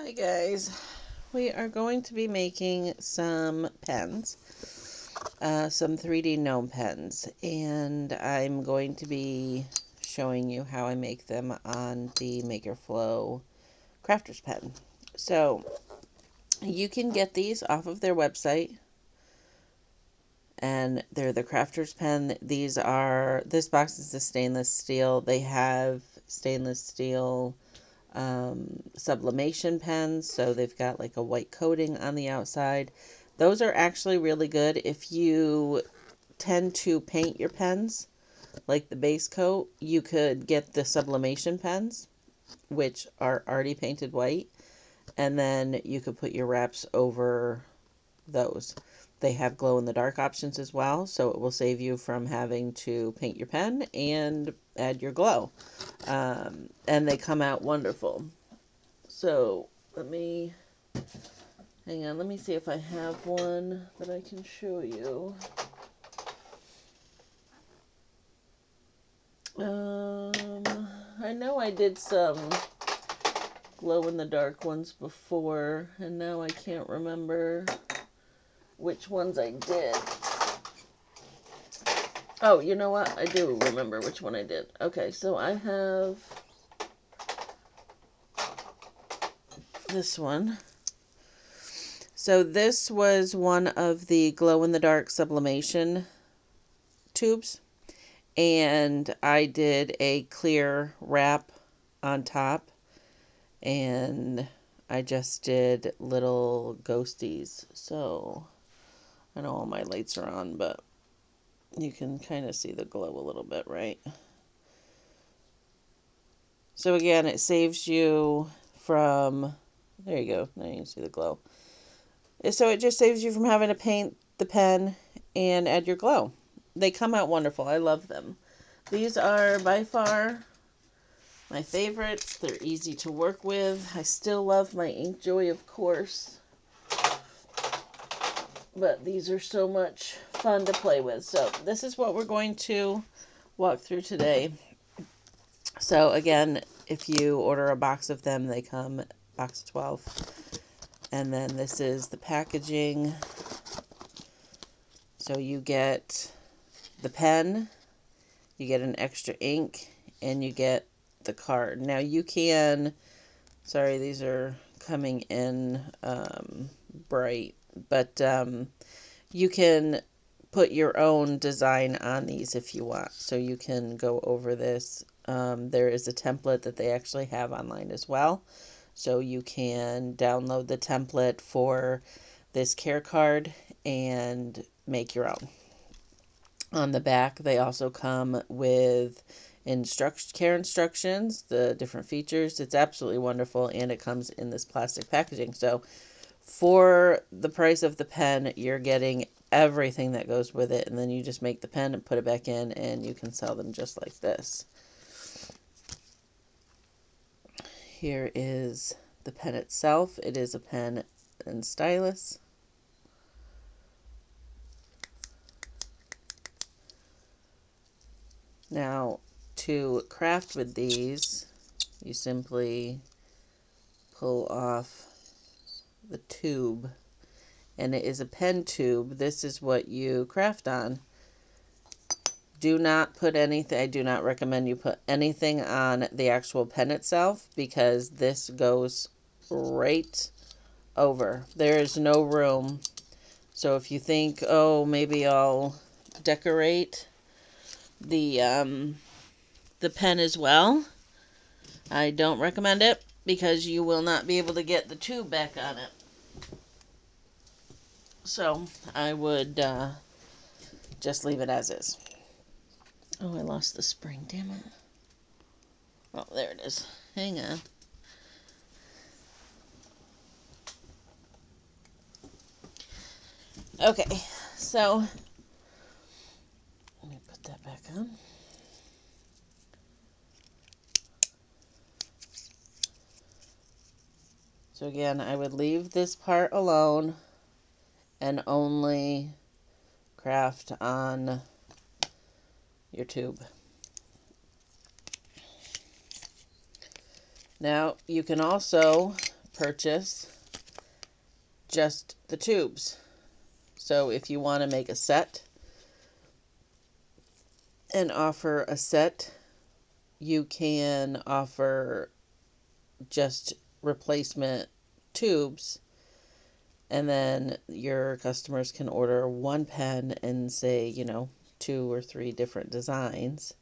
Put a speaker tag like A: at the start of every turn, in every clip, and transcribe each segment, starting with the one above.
A: Hi guys, we are going to be making some pens, some 3D gnome pens, and I'm going to be showing you how I make them on the MakerFlow Crafter's Pen. So you can get these off of their website, and they're the Crafter's Pen. This box is the stainless steel. They have stainless steel sublimation pens, so they've got like a white coating on the outside. Those are actually really good if you tend to paint your pens, like the base coat. You could get the sublimation pens, which are already painted white, and then you could put your wraps over those. They have glow-in-the-dark options as well, so it will save you from having to paint your pen and add your glow. And they come out wonderful. So hang on, let me see if I have one that I can show you. I know I did some glow-in-the-dark ones before, and now I can't remember which ones I did. Oh, you know what? I do remember which one I did. Okay, so I have this one. So this was one of the glow-in-the-dark sublimation tubes, and I did a clear wrap on top, and I just did little ghosties. So I know all my lights are on, but you can kind of see the glow a little bit, right? So again, it saves you from, there you go, now you can see the glow. So it just saves you from having to paint the pen and add your glow. They come out wonderful. I love them. These are by far my favorites. They're easy to work with. I still love my Inkjoy, of course, but these are so much fun to play with. So this is what we're going to walk through today. So again, if you order a box of them, they come box of 12. And then this is the packaging. So you get the pen, you get an extra ink, and you get the card. Now you can, sorry, these are coming in bright, but you can put your own design on these if you want. So you can go over this. There is a template that they actually have online as well. So you can download the template for this care card and make your own. On the back, they also come with care instructions, the different features. It's absolutely wonderful, and it comes in this plastic packaging. So for the price of the pen, you're getting everything that goes with it, and then you just make the pen and put it back in, and you can sell them just like this. Here is the pen itself. It is a pen and stylus. Now, to craft with these, you simply pull off the tube, and it is a pen tube. This is what you craft on. Do not put anything, I do not recommend you put anything on the actual pen itself, because this goes right over. There is no room. So if you think, oh, maybe I'll decorate the pen as well, I don't recommend it, because you will not be able to get the tube back on it. So I would just leave it as is. Oh, I lost the spring, damn it. Oh, there it is. Hang on. Okay, so let me put that back on. So again, I would leave this part alone and only craft on your tube. Now, you can also purchase just the tubes. So if you want to make a set and offer a set, you can offer just replacement tubes, and then your customers can order one pen and say, you know, 2 or 3 different designs,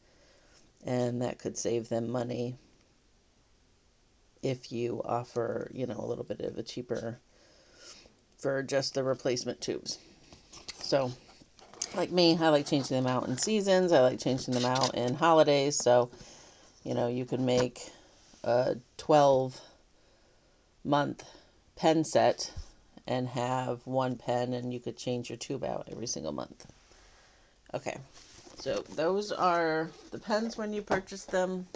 A: and that could save them money if you offer, you know, a little bit of a cheaper for just the replacement tubes. So like me, I like changing them out in seasons. I like changing them out in holidays. So, you know, you could make a 12-month pen set and have one pen, and you could change your tube out every single month. Okay, so those are the pens when you purchase them.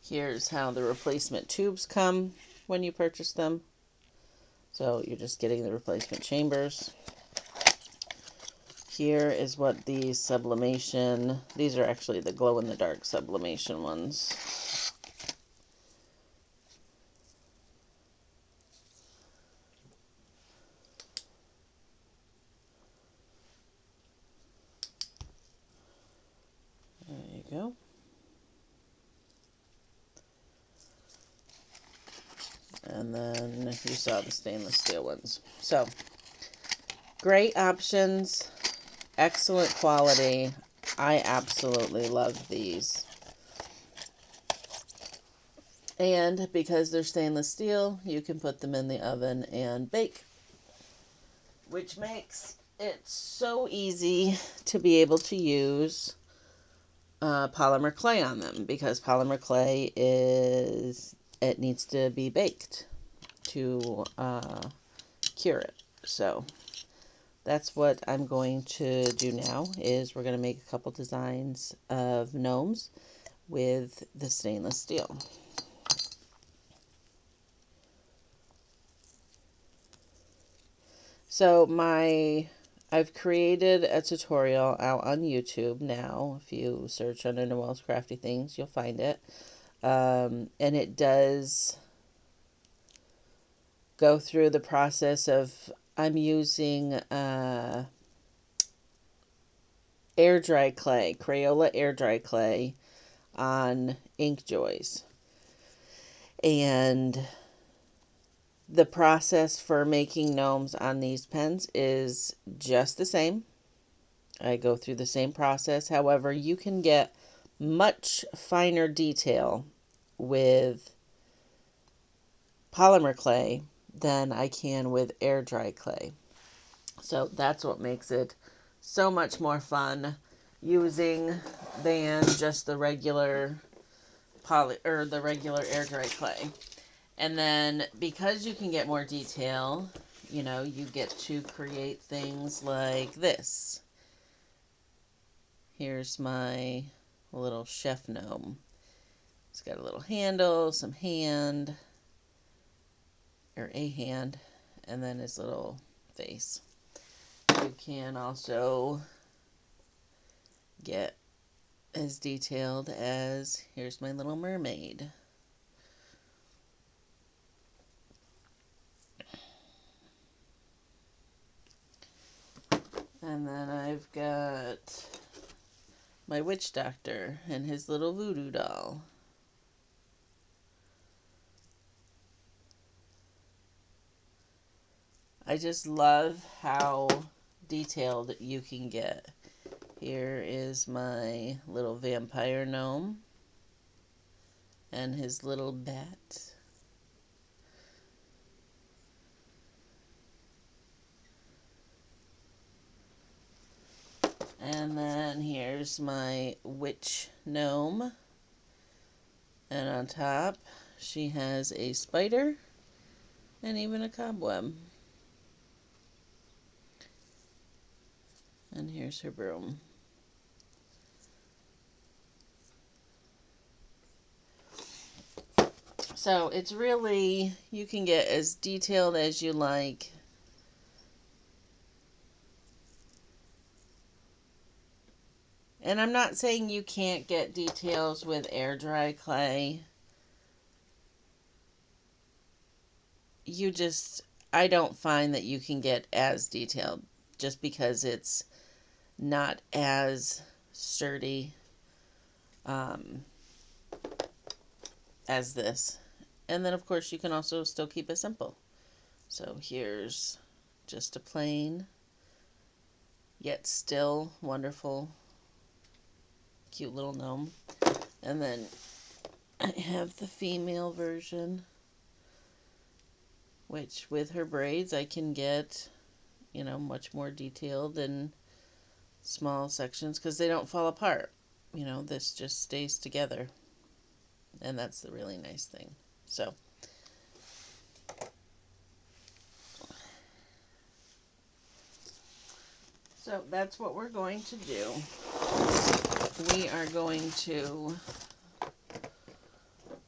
A: Here's how the replacement tubes come when you purchase them. So you're just getting the replacement chambers. Here is what the sublimation, these are actually the glow-in-the-dark sublimation ones. There you go. And then you saw the stainless steel ones. So, great options, excellent quality. I absolutely love these. And because they're stainless steel, you can put them in the oven and bake, which makes it so easy to be able to use polymer clay on them, because polymer clay it needs to be baked to cure it. So that's what I'm going to do now, is we're going to make a couple designs of gnomes with the stainless steel. So I've created a tutorial out on YouTube now. If you search under Noelle's Crafty Things, you'll find it. And it does go through the process of, I'm using air dry clay, Crayola air dry clay on ink joys. And the process for making gnomes on these pens is just the same. I go through the same process. However, you can get much finer detail with polymer clay than I can with air dry clay. So that's what makes it so much more fun using than just the regular the regular air dry clay. And then because you can get more detail, you know, you get to create things like this. Here's my little chef gnome. It's got a little handle, some hand, or a hand, and then his little face. You can also get as detailed as, here's my little mermaid. And then I've got my witch doctor and his little voodoo doll. I just love how detailed you can get. Here is my little vampire gnome and his little bat. And then here's my witch gnome. And on top, she has a spider and even a cobweb. And here's her broom. So it's really, you can get as detailed as you like. And I'm not saying you can't get details with air dry clay. I don't find that you can get as detailed just because it's not as sturdy as this. And then, of course, you can also still keep it simple. So here's just a plain, yet still wonderful, cute little gnome. And then I have the female version, which with her braids I can get, you know, much more detailed in small sections because they don't fall apart. You know, this just stays together. And that's the really nice thing. So that's what we're going to do. We are going to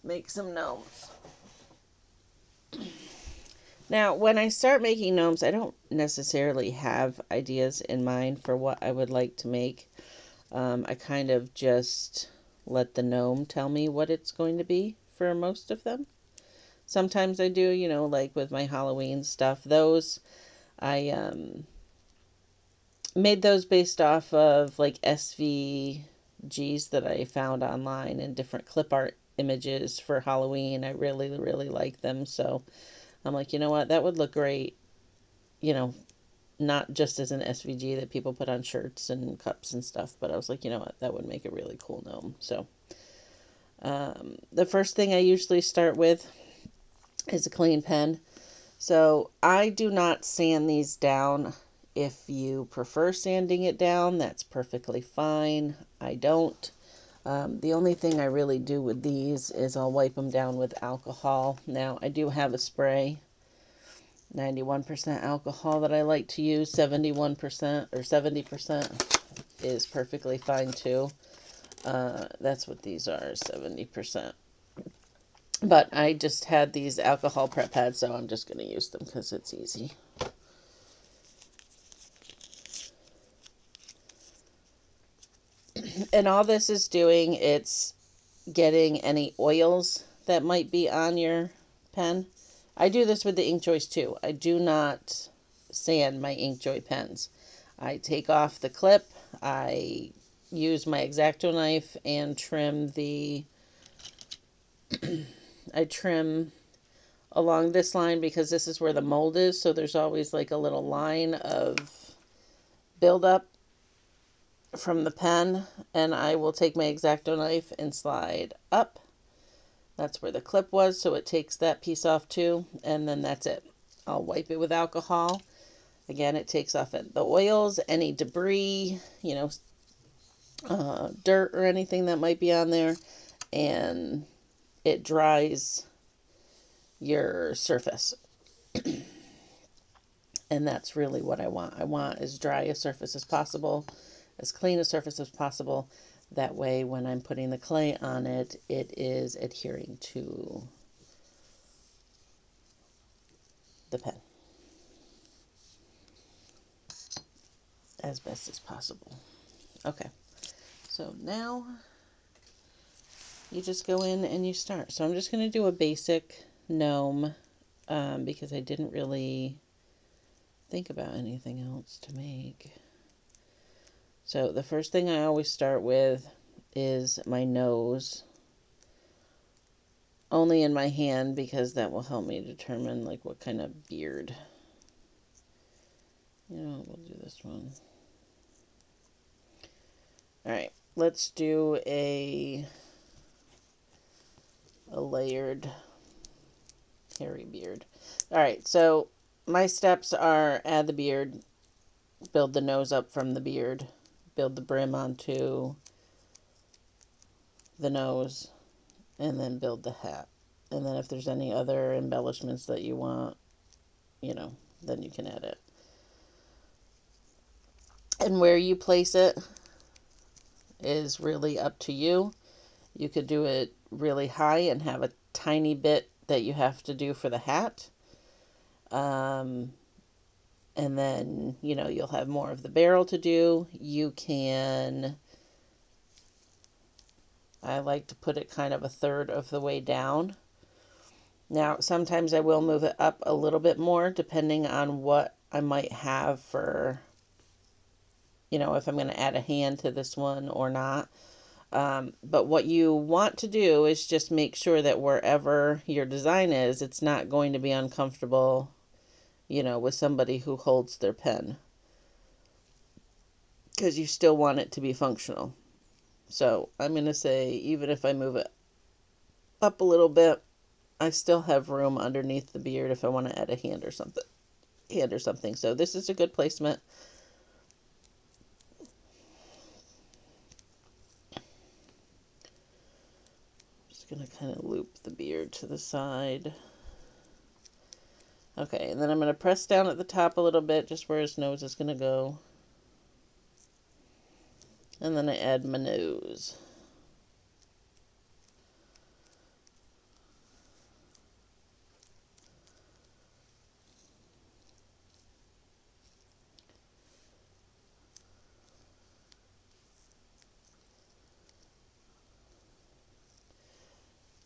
A: make some gnomes. Now, when I start making gnomes, I don't necessarily have ideas in mind for what I would like to make. I kind of just let the gnome tell me what it's going to be for most of them. Sometimes I do, you know, like with my Halloween stuff. Those, I made those based off of like SVGs that I found online and different clip art images for Halloween. I really, really like them. So I'm like, you know what, that would look great, you know, not just as an SVG that people put on shirts and cups and stuff, but I was like, you know what, that would make a really cool gnome. So the first thing I usually start with is a clean pen. So I do not sand these down. If you prefer sanding it down, that's perfectly fine. I don't. The only thing I really do with these is I'll wipe them down with alcohol. Now, I do have a spray, 91% alcohol that I like to use. 71% or 70% is perfectly fine too. That's what these are, 70%. But I just had these alcohol prep pads, so I'm just going to use them because it's easy. And all this is doing, it's getting any oils that might be on your pen. I do this with the ink joys too. I do not sand my ink joy pens. I take off the clip, I use my X-Acto knife and trim the I trim along this line because this is where the mold is, so there's always like a little line of buildup from the pen, and I will take my X-Acto knife and slide up. That's where the clip was, so it takes that piece off too, and then that's it. I'll wipe it with alcohol. Again, it takes off the oils, any debris, you know, dirt or anything that might be on there, and it dries your surface. And that's really what I want. I want as dry a surface as possible, as clean a surface as possible. That way, when I'm putting the clay on it, it is adhering to the pen as best as possible. Okay, so now you just go in and you start. So I'm just going to do a basic gnome because I didn't really think about anything else to make. So the first thing I always start with is my nose, only in my hand because that will help me determine like what kind of beard. You know, we'll do this one. All right, let's do a layered hairy beard. All right, so my steps are add the beard, build the nose up from the beard, build the brim onto the nose, and then build the hat. And then if there's any other embellishments that you want, you know, then you can add it. And where you place it is really up to you. You could do it really high and have a tiny bit that you have to do for the hat. And then, you know, you'll have more of the barrel to do. You can, I like to put it kind of a third of the way down. Now, sometimes I will move it up a little bit more depending on what I might have for, if I'm going to add a hand to this one or not. But what you want to do is just make sure that wherever your design is, it's not going to be uncomfortable, with somebody who holds their pen. Because you still want it to be functional. So I'm going to say, even if I move it up a little bit, I still have room underneath the beard if I want to add a hand or something. So this is a good placement. Just going to kind of loop the beard to the side. Okay, and then I'm going to press down at the top a little bit, just where his nose is going to go. And then I add my nose.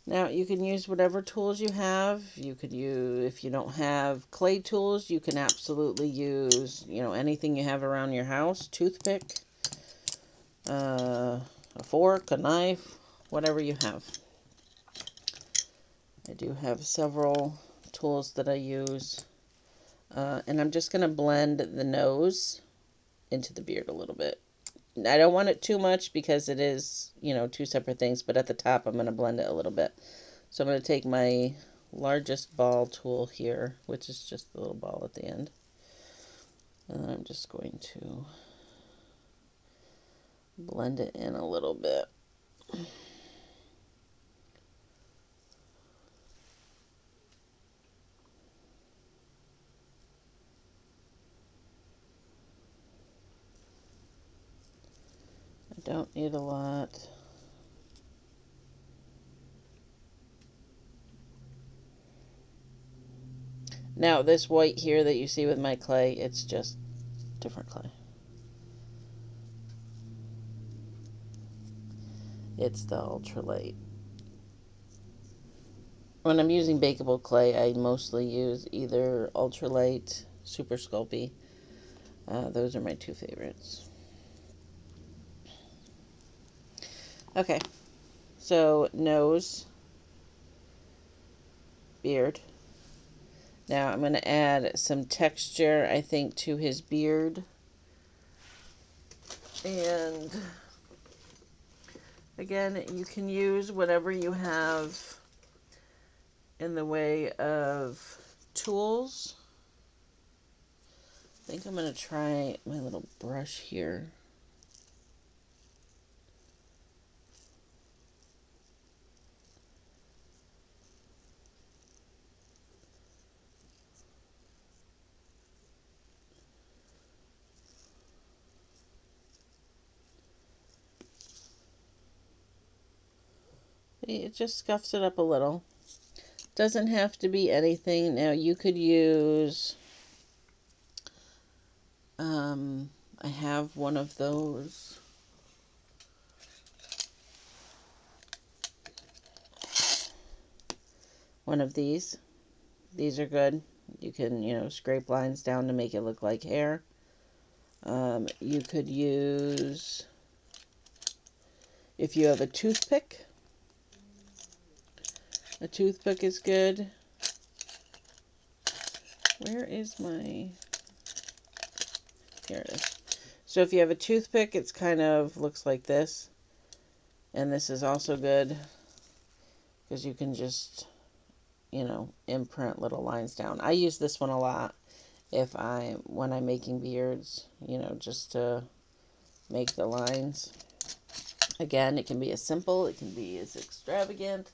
A: Now, you can use whatever tools you have. You could use, if you don't have clay tools, you can absolutely use, anything you have around your house. Toothpick, a fork, a knife, whatever you have. I do have several tools that I use. And I'm just going to blend the nose into the beard a little bit. I don't want it too much because it is, two separate things, but at the top I'm going to blend it a little bit. So I'm going to take my largest ball tool here, which is just the little ball at the end. And I'm just going to blend it in a little bit. I don't need a lot. Now, this white here that you see with my clay, it's just different clay. It's the ultralight. When I'm using bakeable clay, I mostly use either ultralight, super Sculpey. Those are my two favorites. Okay, so nose, beard. Now I'm going to add some texture, I think, to his beard. And again, you can use whatever you have in the way of tools. I think I'm going to try my little brush here. It just scuffs it up a little. Doesn't have to be anything. Now you could use, I have one of those. One of these. These are good. You can, scrape lines down to make it look like hair. You could use, if you have a toothpick is good. Where is my, here it is. So if you have a toothpick, it's kind of looks like this. And this is also good because you can just, imprint little lines down. I use this one a lot when I'm making beards, just to make the lines. Again, it can be as simple, it can be as extravagant,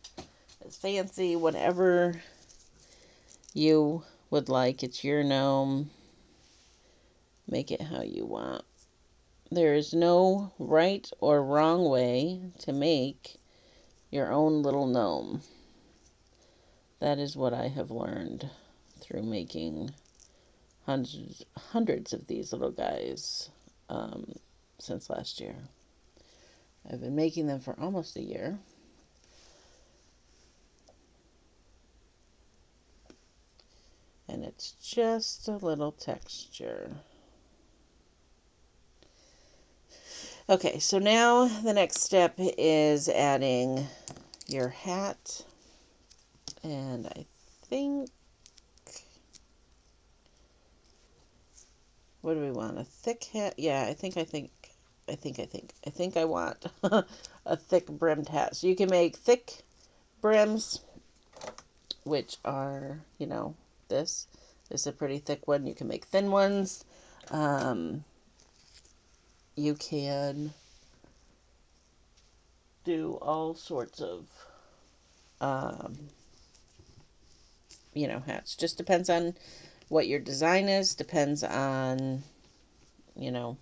A: as fancy, whatever you would like. It's your gnome. Make it how you want. There is no right or wrong way to make your own little gnome. That is what I have learned through making hundreds of these little guys since last year. I've been making them for almost a year. And it's just a little texture. Okay, so now the next step is adding your hat. And I think, what do we want? A thick hat? Yeah, I think I want a thick brimmed hat. So you can make thick brims, which are, you know, this is a pretty thick one. You can make thin ones. You can do all sorts of, you know, hats. Just depends on what your design is. Depends on, you know,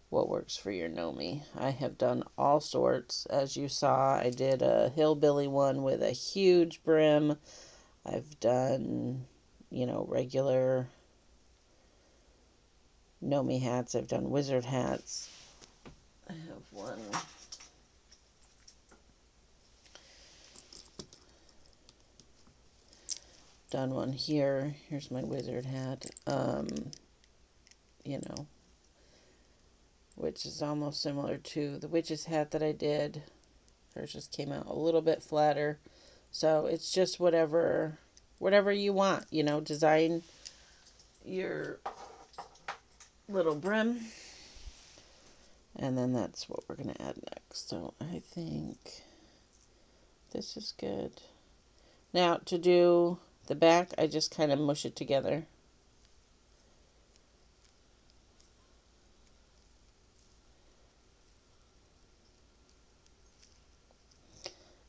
A: what works for your Gnome. I have done all sorts. As you saw, I did a hillbilly one with a huge brim. I've done, you know, regular Gnome hats. I've done wizard hats. I have one. Done one here. Here's my wizard hat. You know, which is almost similar to the witch's hat that I did. Hers just came out a little bit flatter. So it's just whatever you want, you know, design your little brim. And then that's what we're going to add next. So I think this is good. Now to do the back, I just kind of mush it together.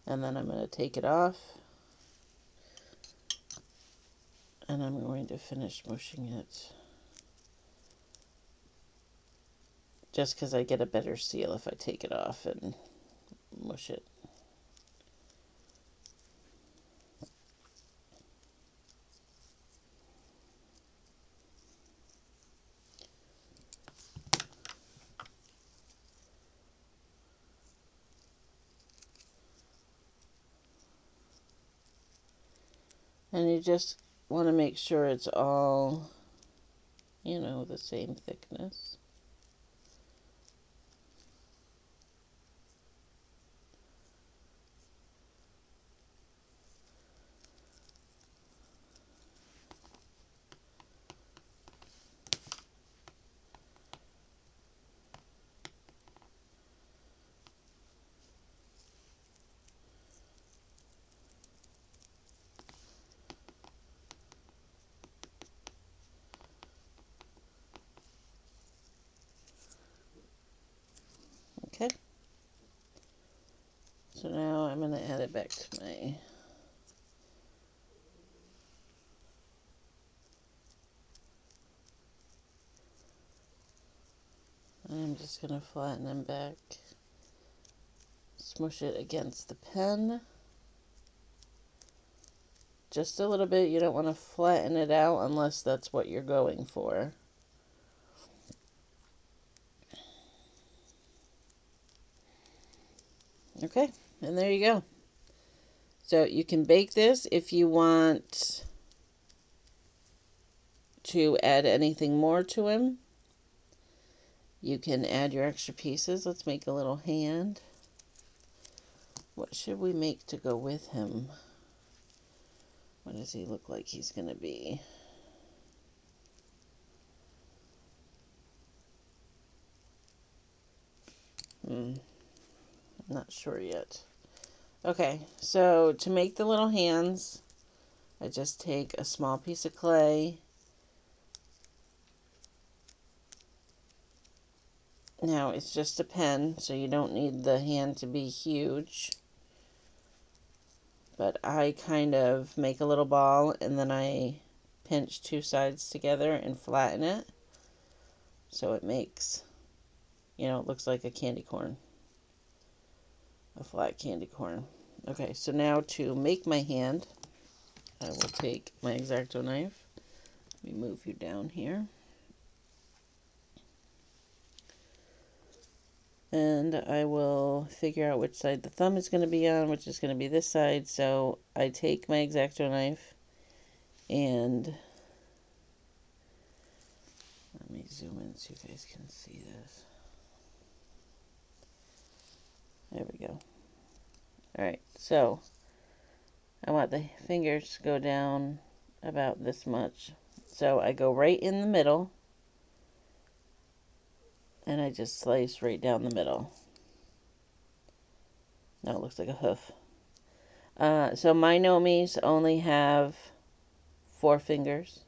A: And then I'm going to take it off. And I'm going to finish mushing it. Just because I get a better seal if I take it off and mush it. And you just want to make sure it's all, you know, the same thickness. Okay. So now I'm going to add it back to my I'm just going to flatten them back. Smush it against the pen. Just a little bit. You don't want to flatten it out unless that's what you're going for. Okay, and there you go. So you can bake this if you want to add anything more to him. You can add your extra pieces. Let's make a little hand. What should we make to go with him? What does he look like he's going to be? I'm not sure yet. Okay, so to make the little hands, I just take a small piece of clay. Now it's just a pen, so you don't need the hand to be huge. But I kind of make a little ball and then I pinch two sides together and flatten it. So it makes, you know, it looks like a candy corn. A flat candy corn. Okay, so now to make my hand, I will take my X-Acto knife. Let me move you down here. And I will figure out which side the thumb is going to be on, which is going to be this side. So I take my X-Acto knife And let me zoom in so you guys can see this. There we go. Alright, so I want the fingers to go down about this much. So I go right in the middle, and I just slice right down the middle. Now it looks like a hoof. So my gnomies only have 4 fingers.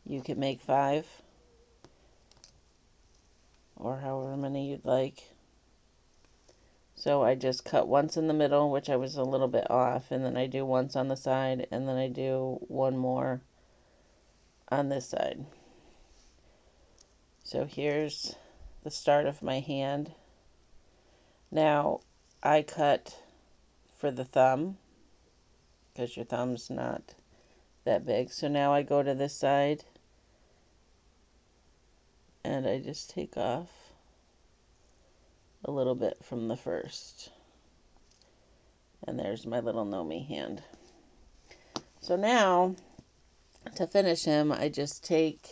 A: You can make 5, or however many you'd like. So I just cut once in the middle, which I was a little bit off, and then I do once on the side, and then I do one more on this side. So here's the start of my hand. Now I cut for the thumb, because your thumb's not that big. So now I go to this side, and I just take off a little bit from the first. And there's my little gnomie hand. So now, to finish him, I just take,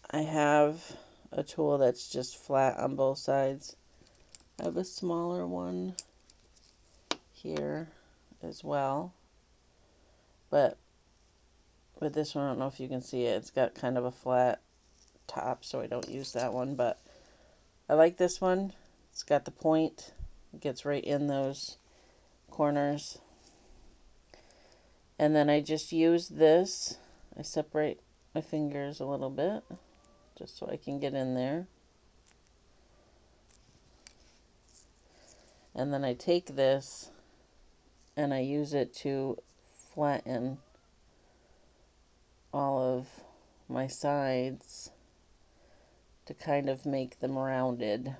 A: I have a tool that's just flat on both sides. I have a smaller one here as well. But with this one, I don't know if you can see it. It's got kind of a flat top, so I don't use that one. But I like this one. It's got the point. It gets right in those corners. And then I just use this. I separate my fingers a little bit, just so I can get in there. And then I take this and I use it to flatten all of my sides to kind of make them rounded.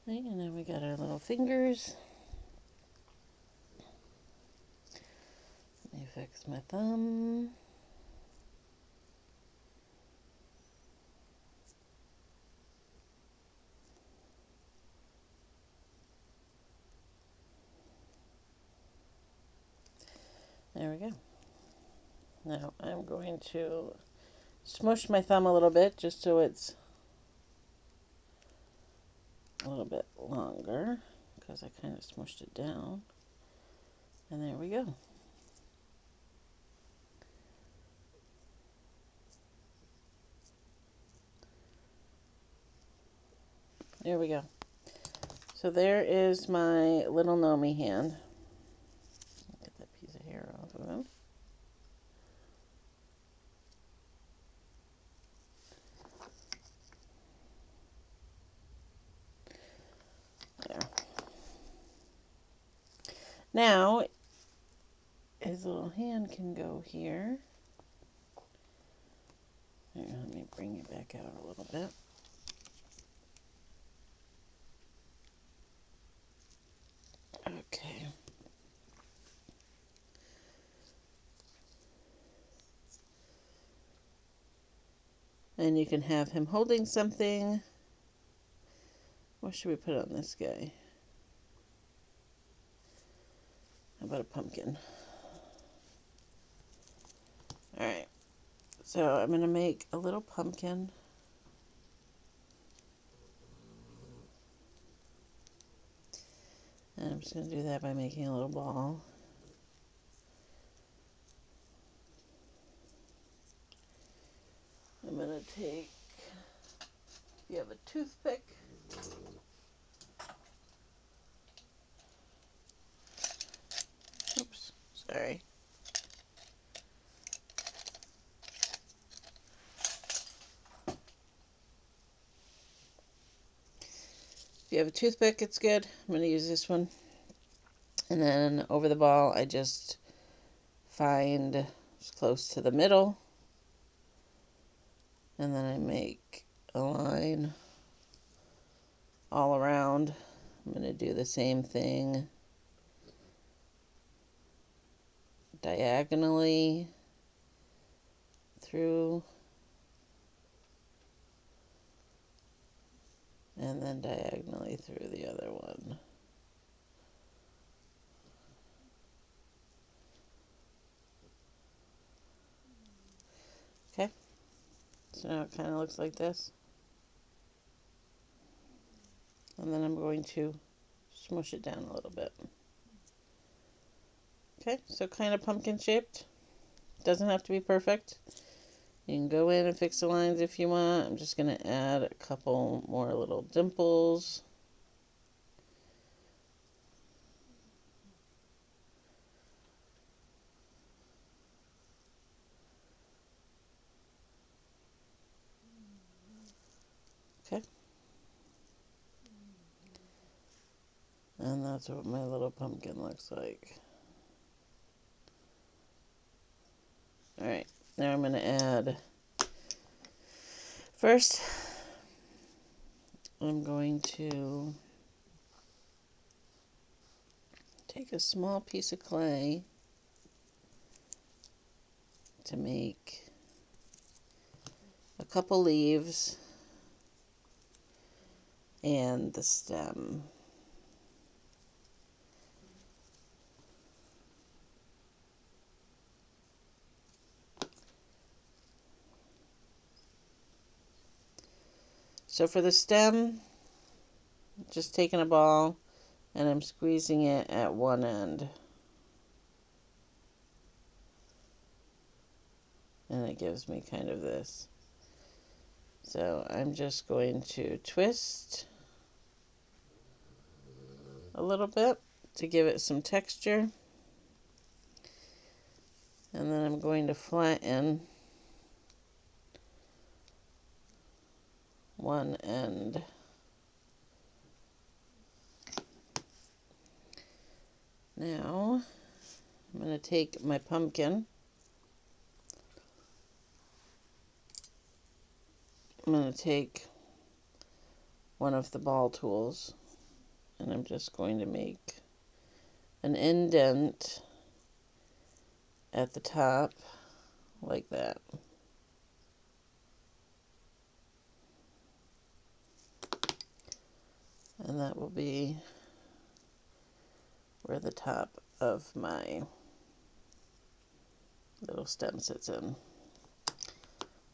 A: Right, and then we got our little fingers. Let me fix my thumb. There we go. Now I'm going to smush my thumb a little bit just so it's a little bit longer, because I kind of smushed it down. And there we go. There we go. So there is my little gnomie hand. Get that piece of hair off of him. There. Now, his little hand can go here. Here, let me bring you back out a little bit. Okay. And you can have him holding something. What should we put on this guy? How about a pumpkin? Alright. So I'm going to make a little pumpkin. And I'm just going to do that by making a little ball. I'm going to take you have a toothpick, oops, sorry. If you have a toothpick, it's good. I'm going to use this one. And then over the ball, I just find as close to the middle. And then I make a line all around. I'm going to do the same thing diagonally through, and then diagonally through the other one. Okay, so now it kind of looks like this. And then I'm going to smush it down a little bit. Okay, so kind of pumpkin shaped. Doesn't have to be perfect. You can go in and fix the lines if you want. I'm just going to add a couple more little dimples. Okay. And that's what my little pumpkin looks like. Alright, now I'm going to add, first, I'm going to take a small piece of clay to make a couple leaves and the stem. So for the stem, just taking a ball and I'm squeezing it at one end. And it gives me kind of this. So I'm just going to twist a little bit to give it some texture. And then I'm going to flatten one end. Now I'm going to take my pumpkin. I'm going to take one of the ball tools and I'm just going to make an indent at the top like that. And that will be where the top of my little stem sits in.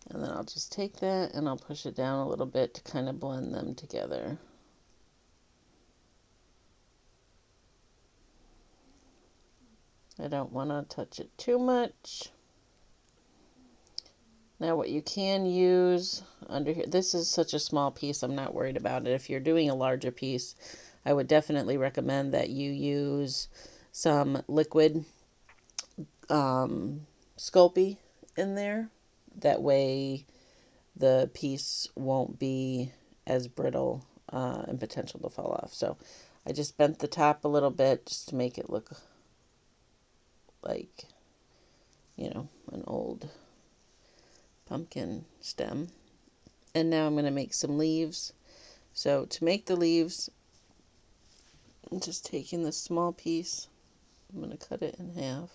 A: And then I'll just take that and I'll push it down a little bit to kind of blend them together. I don't want to touch it too much. Now what you can use under here, this is such a small piece, I'm not worried about it. If you're doing a larger piece, I would definitely recommend that you use some liquid Sculpey in there. That way the piece won't be as brittle and potential to fall off. So I just bent the top a little bit just to make it look like, you know, an old pumpkin stem. And now I'm going to make some leaves. So to make the leaves, I'm just taking this small piece. I'm going to cut it in half.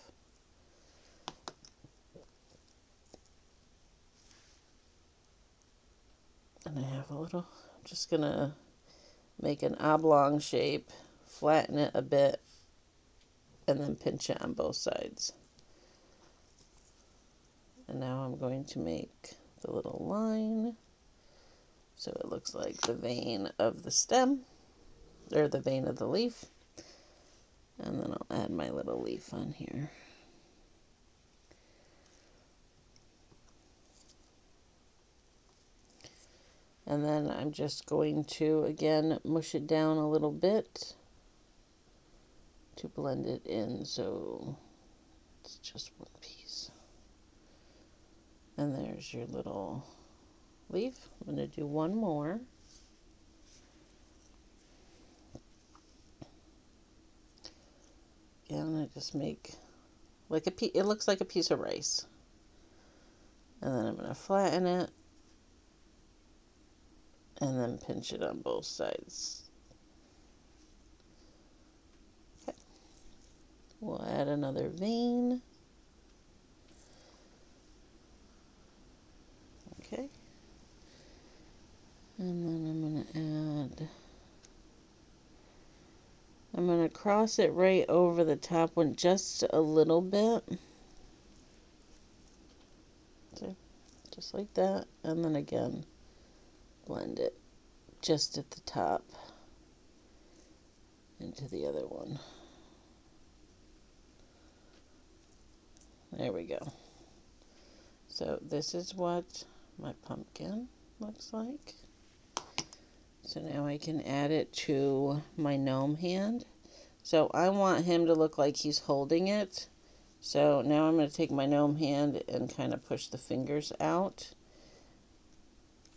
A: And I have a little, I'm just going to make an oblong shape, flatten it a bit, and then pinch it on both sides. And now I'm going to make the little line so it looks like the vein of the stem, or the vein of the leaf. And then I'll add my little leaf on here. And then I'm just going to, again, mush it down a little bit to blend it in so it's just one piece. And there's your little leaf. I'm going to do one more. Again, I just make like it looks like a piece of rice. And then I'm going to flatten it. And then pinch it on both sides. Okay. We'll add another vein. Okay. And then I'm going to cross it right over the top one just a little bit. See? Just like that. And then again, blend it just at the top into the other one. There we go. So this is what my pumpkin looks like. So now I can add it to my gnome hand. So I want him to look like he's holding it. So now I'm going to take my gnome hand and kind of push the fingers out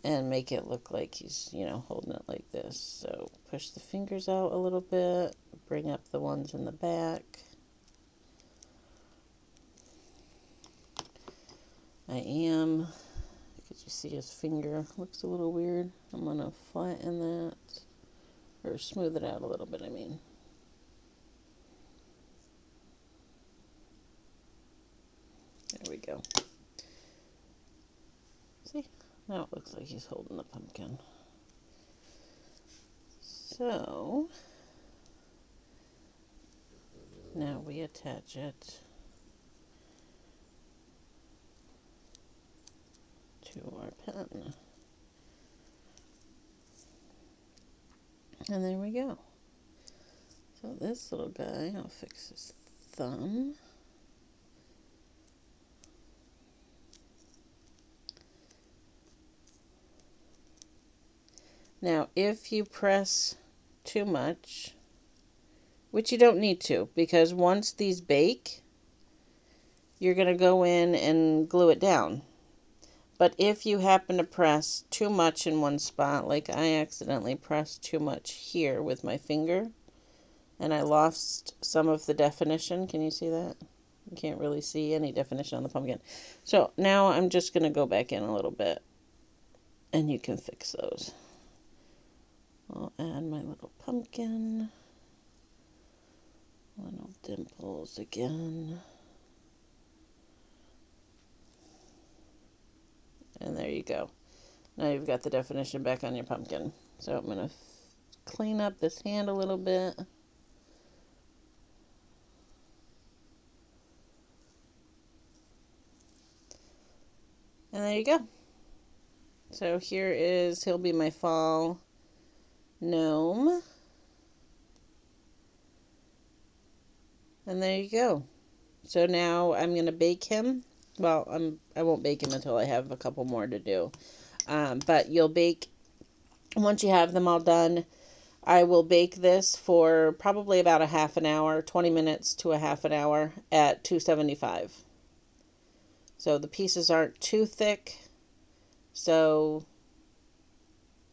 A: and make it look like he's, you know, holding it like this. So push the fingers out a little bit, bring up the ones in the back. Could you see his finger? Looks a little weird. I'm going to flatten that, or smooth it out a little bit, I mean. There we go. See? Now it looks like he's holding the pumpkin. So, now we attach it to our pen. And there we go. So this little guy, I'll fix his thumb. Now, if you press too much, which you don't need to, because once these bake, you're going to go in and glue it down. But if you happen to press too much in one spot, like I accidentally pressed too much here with my finger, and I lost some of the definition. Can you see that? You can't really see any definition on the pumpkin. So now I'm just going to go back in a little bit, and you can fix those. I'll add my little pumpkin, little dimples again. And there you go. Now you've got the definition back on your pumpkin. So I'm going to clean up this hand a little bit. And there you go. So he'll be my fall gnome. And there you go. So now I'm going to bake him. Well, I won't bake him until I have a couple more to do. But you'll bake, once you have them all done, I will bake this for probably about a half an hour, 20 minutes to a half an hour at 275. So the pieces aren't too thick. So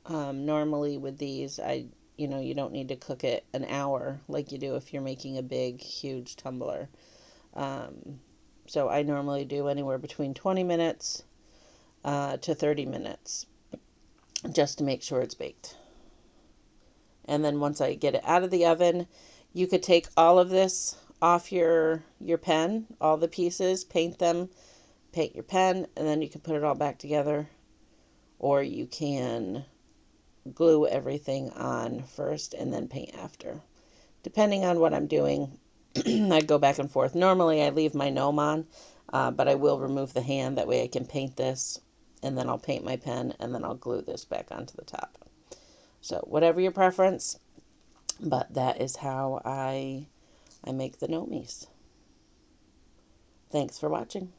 A: normally with these, you don't need to cook it an hour like you do if you're making a big, huge tumbler. So I normally do anywhere between 20 minutes to 30 minutes just to make sure it's baked. And then once I get it out of the oven, you could take all of this off your pen, all the pieces, paint them, paint your pen, and then you can put it all back together. Or you can glue everything on first and then paint after. Depending on what I'm doing, I go back and forth. Normally I leave my gnome on, but I will remove the hand. That way I can paint this, and then I'll paint my pen, and then I'll glue this back onto the top. So whatever your preference, but that is how I make the gnomies. Thanks for watching.